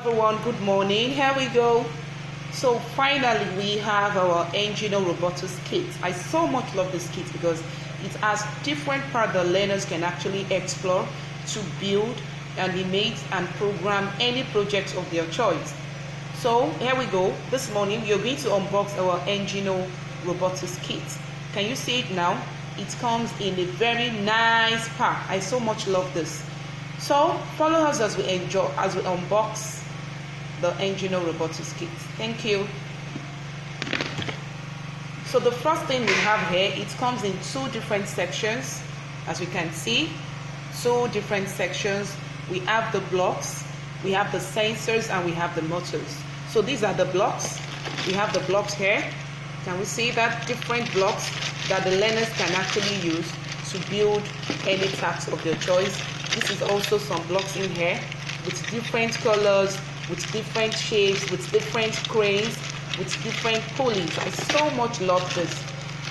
Everyone, good morning. Here we go. So finally we have our ENGINO Robotics kit. I so much love this kit because it has different parts that learners can actually explore to build, animate and program any project of their choice. So here we go. This morning we are going to unbox our ENGINO Robotics kit. Can you see it now? It comes in a very nice pack. I so much love this. So follow us as we unbox the ENGINO Robotics kit. Thank you. So the first thing we have here, it comes in two different sections. As we can see, two different sections. We have the blocks, we have the sensors, and we have the motors. So these are the blocks. We have the blocks here. Can we see that? Different blocks that the learners can actually use to build any task of their choice. This is also some blocks in here with different colors, with different shapes, with different cranes, with different pulleys. I so much love this.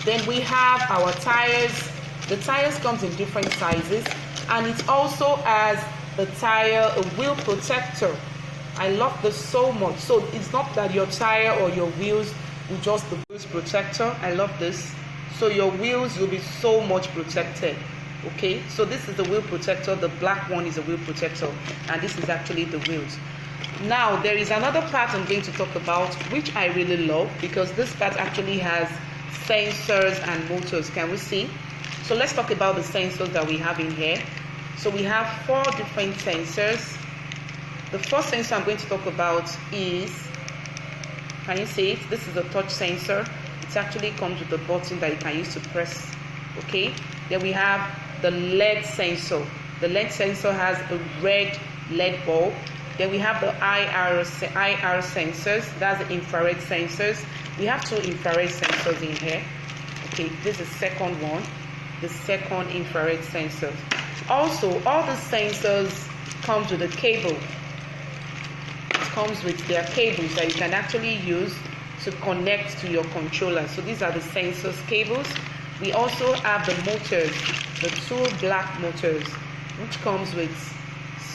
Then we have our tires. The tires comes in different sizes, and it also has the tire, a wheel protector. I love this so much. So it's not that your tire or your wheels will just the wheels protector. I love this. So your wheels will be so much protected. Okay, so this is the wheel protector. The black one is a wheel protector, and this is actually the wheels. Now there is another part I'm going to talk about, which I really love, because this part actually has sensors and motors. Can we see? So let's talk about the sensors that we have in here. So we have 4 different sensors. The first sensor I'm going to talk about is, can you see it? This is a touch sensor. It actually comes with a button that you can use to press. Okay, then we have the LED sensor. The LED sensor has a red LED bulb. Then we have the IR sensors. That's the infrared sensors. We have 2 infrared sensors in here. Okay, this is the second one, the second infrared sensor. Also, all the sensors comes with a cable. It comes with their cables that you can actually use to connect to your controller. So these are the sensors cables. We also have the motors, the 2 black motors, which comes with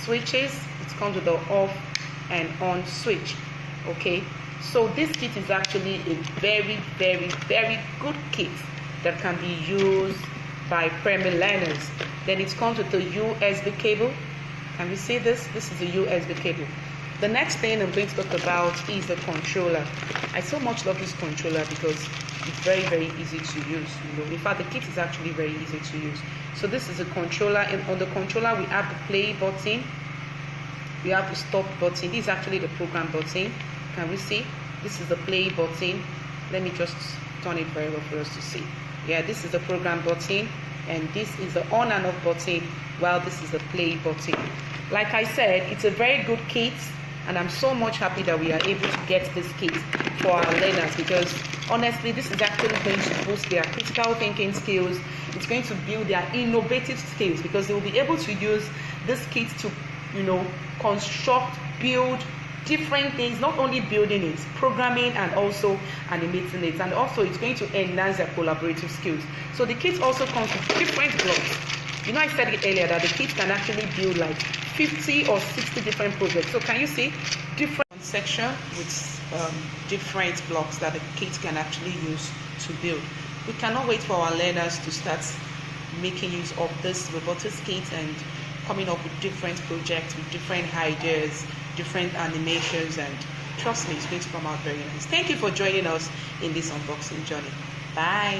switches. It comes with the off and on switch. Okay, so this kit is actually a very good kit that can be used by primary learners. Then it comes with the USB cable. Can you see this? This is a USB cable. The next thing I'm going to talk about is the controller. I so much love this controller because it's very easy to use. In fact, the kit is actually very easy to use. So this is a controller, and on the controller we have the play button, we have the stop button. This is actually the program button. Can we see? This is the play button. Let me just turn it very well for us to see. Yeah, this is the program button, and this is the on and off button, while this is the play button. Like I said, it's a very good kit, and I'm so much happy that we are able to get this kit for our learners, because honestly this is actually going to boost their critical thinking skills. It's going to build their innovative skills, because they will be able to use this kit to construct, build different things, not only building it, programming and also animating it, and also it's going to enhance their collaborative skills. So the kit also comes with different blocks. I said it earlier that the kit can actually build like 50 or 60 different projects. So can you see different section with different blocks that the kit can actually use to build. We cannot wait for our learners to start making use of this robotics kit and coming up with different projects, with different ideas, different animations, and trust me, it's going to come out very nice. Thank you for joining us in this unboxing journey. Bye.